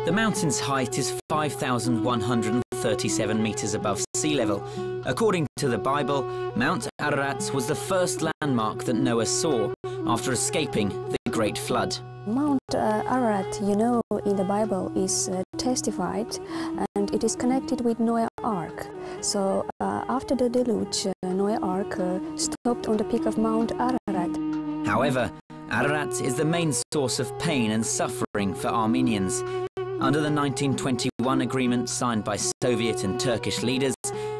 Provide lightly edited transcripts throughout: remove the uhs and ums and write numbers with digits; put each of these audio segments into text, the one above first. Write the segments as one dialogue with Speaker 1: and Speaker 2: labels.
Speaker 1: The mountain's height is 5,137 meters above sea level. According to the Bible, Mount Ararat was the first landmark that Noah saw after escaping the Great Flood.
Speaker 2: Mount Ararat, you know, in the Bible is testified, and it is connected with Noah's Ark. So after the deluge, Noah's Ark stopped on the peak of Mount Ararat.
Speaker 1: However, Ararat is the main source of pain and suffering for Armenians. Under the 1921 agreement signed by Soviet and Turkish leaders,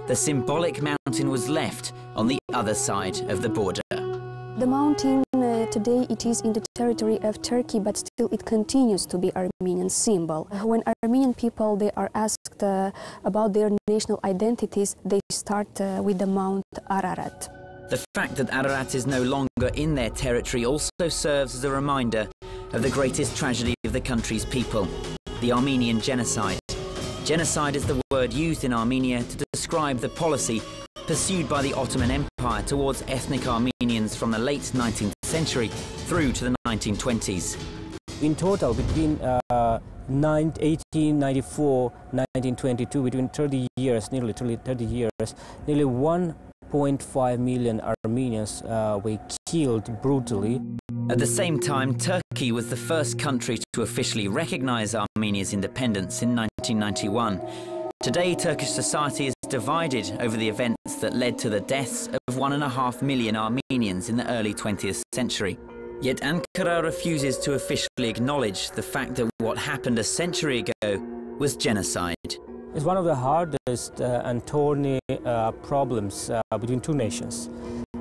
Speaker 1: the symbolic mountain was left on the other side of the border.
Speaker 2: The mountain today it is in the territory of Turkey, but still it continues to be Armenian symbol. When Armenian people they are asked about their national identities, they start with the Mount Ararat.
Speaker 1: The fact that Ararat is no longer in their territory also serves as a reminder of the greatest tragedy of the country's people, the Armenian genocide. Genocide is the word used in Armenia to describe the policy pursued by the Ottoman Empire towards ethnic Armenians from the late 19th century through to the 1920s.
Speaker 3: In total, between 1894 1922, between 30 years, nearly 30 years, nearly 1.5 million Armenians were killed brutally.
Speaker 1: At the same time, Turkey was the first country to officially recognize Armenia's independence in 1991. Today, Turkish society is divided over the events that led to the deaths of 1.5 million Armenians in the early 20th century. Yet Ankara refuses to officially acknowledge the fact that what happened a century ago was genocide.
Speaker 3: It's one of the hardest and thorny problems between two nations.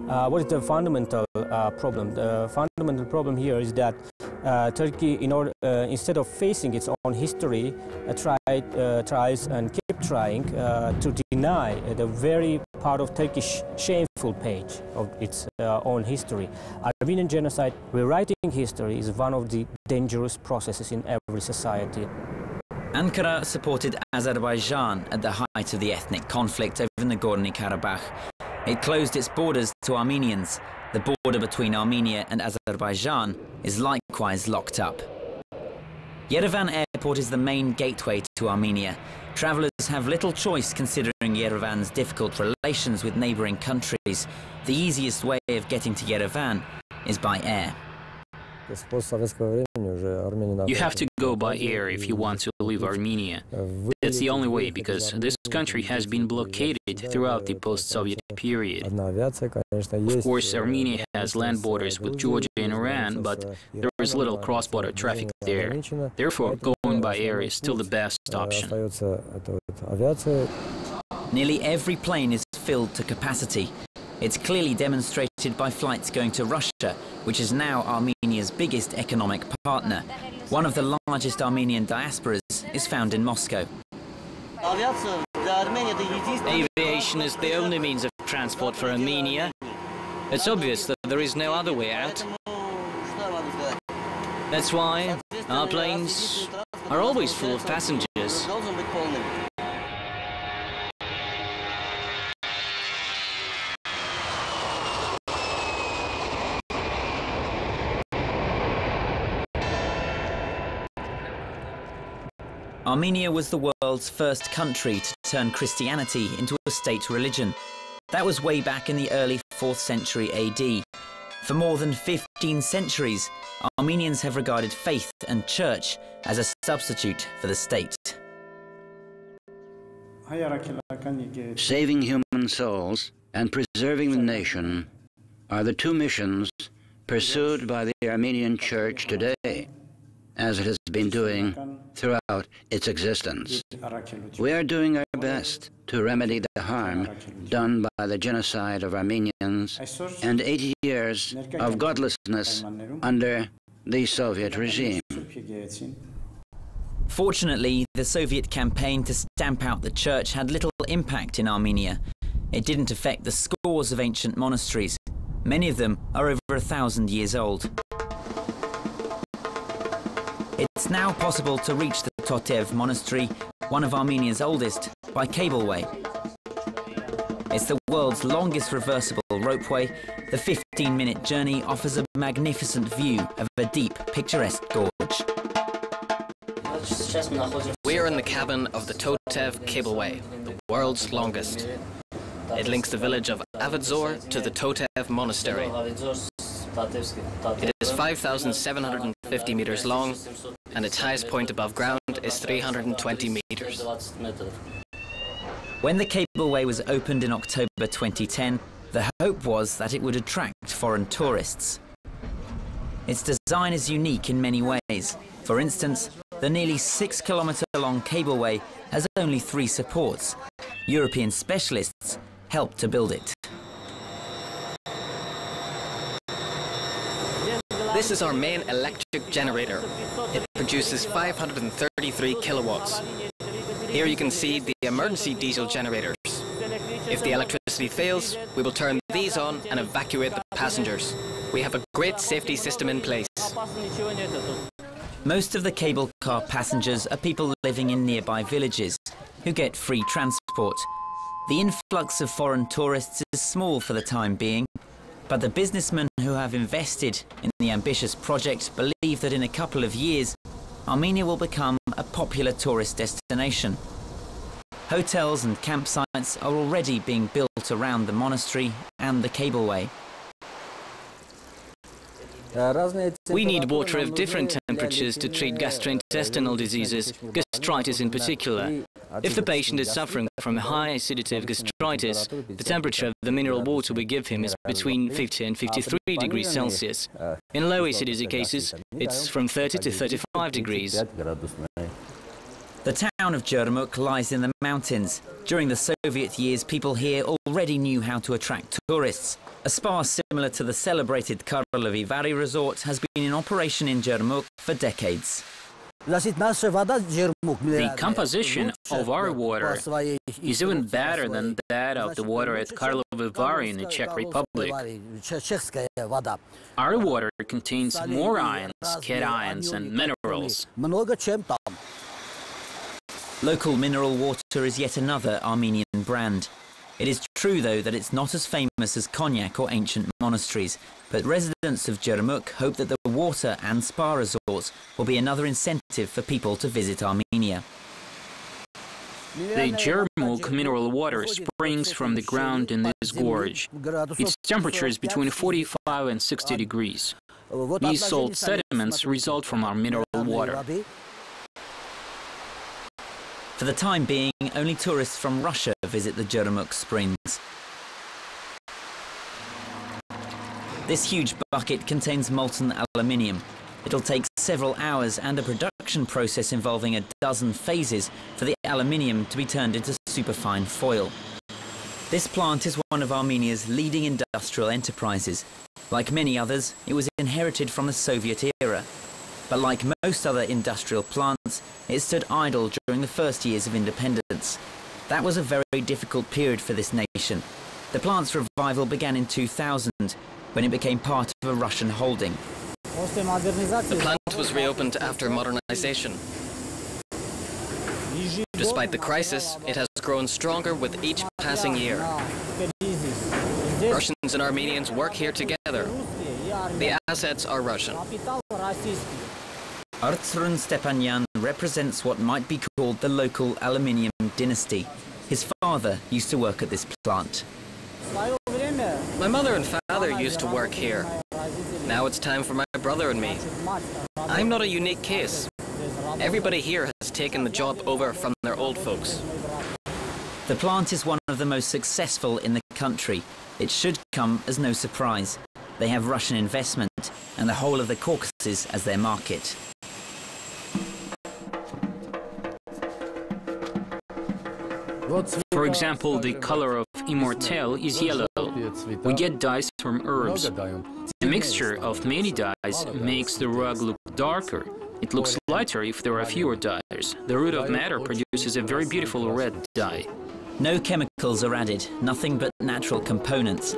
Speaker 3: What is the fundamental problem? The fundamental problem here is that Turkey, instead of facing its own history, tries and keeps trying to deny the very part of Turkish shameful page of its own history. Armenian genocide, rewriting history, is one of the dangerous processes in every society.
Speaker 1: Ankara supported Azerbaijan at the height of the ethnic conflict over Nagorno-Karabakh. It closed its borders to Armenians. The border between Armenia and Azerbaijan is likewise locked up. Yerevan Airport is the main gateway to Armenia. Travelers have little choice considering Yerevan's difficult relations with neighboring countries. The easiest way of getting to Yerevan is by air.
Speaker 4: You have to go by air if you want to leave Armenia. That's the only way, because this country has been blockaded throughout the post-Soviet period. Of course, Armenia has land borders with Georgia and Iran, but there is little cross-border traffic there. Therefore, going by air is still the best option.
Speaker 1: Nearly every plane is filled to capacity. It's clearly demonstrated by flights going to Russia, which is now Armenia's biggest economic partner. One of the largest Armenian diasporas is found in Moscow.
Speaker 5: Aviation is the only means of transport for Armenia. It's obvious that there is no other way out. That's why our planes are always full of passengers.
Speaker 1: Armenia was the world's first country to turn Christianity into a state religion. That was way back in the early 4th century AD. For more than 15 centuries, Armenians have regarded faith and church as a substitute for the state.
Speaker 6: Saving human souls and preserving the nation are the two missions pursued by the Armenian Church today, as it has been doing throughout its existence. We are doing our best to remedy the harm done by the genocide of Armenians and 80 years of godlessness under the Soviet regime.
Speaker 1: Fortunately, the Soviet campaign to stamp out the church had little impact in Armenia. It didn't affect the scores of ancient monasteries. Many of them are over 1,000 years old. It's now possible to reach the Totev monastery, one of Armenia's oldest, by cableway. It's the world's longest reversible ropeway. The 15-minute journey offers a magnificent view of a deep, picturesque gorge.
Speaker 7: We are in the cabin of the Totev cableway, the world's longest. It links the village of Ararats to the Totev monastery. It is 5,750 meters long, and its highest point above ground is 320 meters.
Speaker 1: When the cableway was opened in October 2010, the hope was that it would attract foreign tourists. Its design is unique in many ways. For instance, the nearly 6-kilometer-long cableway has only 3 supports. European specialists helped to build it.
Speaker 7: This is our main electric generator. It produces 533 kilowatts. Here you can see the emergency diesel generators. If the electricity fails, we will turn these on and evacuate the passengers. We have a great safety system in place.
Speaker 1: Most of the cable car passengers are people living in nearby villages who get free transport. The influx of foreign tourists is small for the time being, but the businessmen who have invested in the ambitious project believe that in a couple of years, Armenia will become a popular tourist destination. Hotels and campsites are already being built around the monastery and the cableway.
Speaker 5: We need water of different temperatures to treat gastrointestinal diseases, gastritis in particular. If the patient is suffering from high acidity of gastritis, the temperature of the mineral water we give him is between 50 and 53 degrees Celsius. In low acidity cases, it's from 30 to 35 degrees.
Speaker 1: The town of Jermuk lies in the mountains. During the Soviet years, people here already knew how to attract tourists. A spa similar to the celebrated Karlovy Vary resort has been in operation in Jermuk for decades.
Speaker 4: The composition of our water is even better than that of the water at Karlovy Vary in the Czech Republic. Our water contains more ions, cations and minerals.
Speaker 1: Local mineral water is yet another Armenian brand. It is true, though, that it's not as famous as Cognac or ancient monasteries, but residents of Jermuk hope that the water and spa resorts will be another incentive for people to visit Armenia.
Speaker 4: The Jermuk mineral water springs from the ground in this gorge. Its temperature is between 45 and 60 degrees. These salt sediments result from our mineral water.
Speaker 1: For the time being, only tourists from Russia visit the Jermuk springs. This huge bucket contains molten aluminium. It'll take several hours and a production process involving a dozen phases for the aluminium to be turned into superfine foil. This plant is one of Armenia's leading industrial enterprises. Like many others, it was inherited from the Soviet era. But like most other industrial plants, it stood idle during the first years of independence. That was a very difficult period for this nation. The plant's revival began in 2000, when it became part of a Russian holding.
Speaker 7: The plant was reopened after modernization. Despite the crisis, it has grown stronger with each passing year. Russians and Armenians work here together. The assets are Russian.
Speaker 1: ARTSRUN STEPANYAN represents what might be called the local aluminium dynasty. His father used to work at this plant.
Speaker 7: My mother and father used to work here. Now it's time for my brother and me. I'm not a unique case. Everybody here has taken the job over from their old folks.
Speaker 1: The plant is one of the most successful in the country. It should come as no surprise. They have Russian investment and the whole of the Caucasus as their market.
Speaker 4: For example, the color of immortelle is yellow. We get dyes from herbs. A mixture of many dyes makes the rug look darker. It looks lighter if there are fewer dyes. The root of madder produces a very beautiful red dye.
Speaker 1: No chemicals are added, nothing but natural components.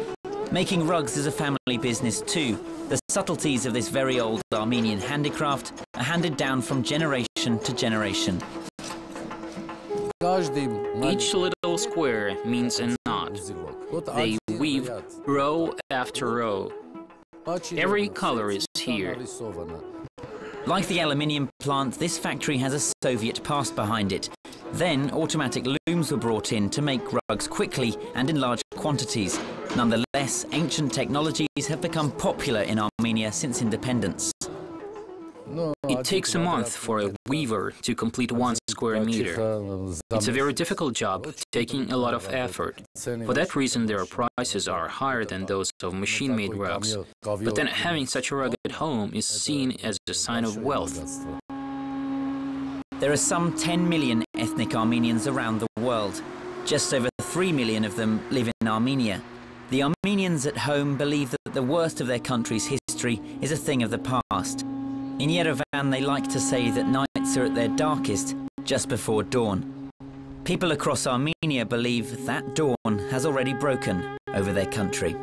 Speaker 1: Making rugs is a family business too. The subtleties of this very old Armenian handicraft are handed down from generation to generation.
Speaker 4: Each little square means a knot. They weave row after row. Every color is here.
Speaker 1: Like the aluminium plant, this factory has a Soviet past behind it. Then automatic looms were brought in to make rugs quickly and in large quantities. Nonetheless, ancient technologies have become popular in Armenia since independence.
Speaker 4: It takes a month for a weaver to complete 1 square meter. It's a very difficult job, taking a lot of effort. For that reason, their prices are higher than those of machine-made rugs. But then having such a rug at home is seen as a sign of wealth.
Speaker 1: There are some 10 million ethnic Armenians around the world. Just over 3 million of them live in Armenia. The Armenians at home believe that the worst of their country's history is a thing of the past. In Yerevan, they like to say that nights are at their darkest just before dawn. People across Armenia believe that dawn has already broken over their country.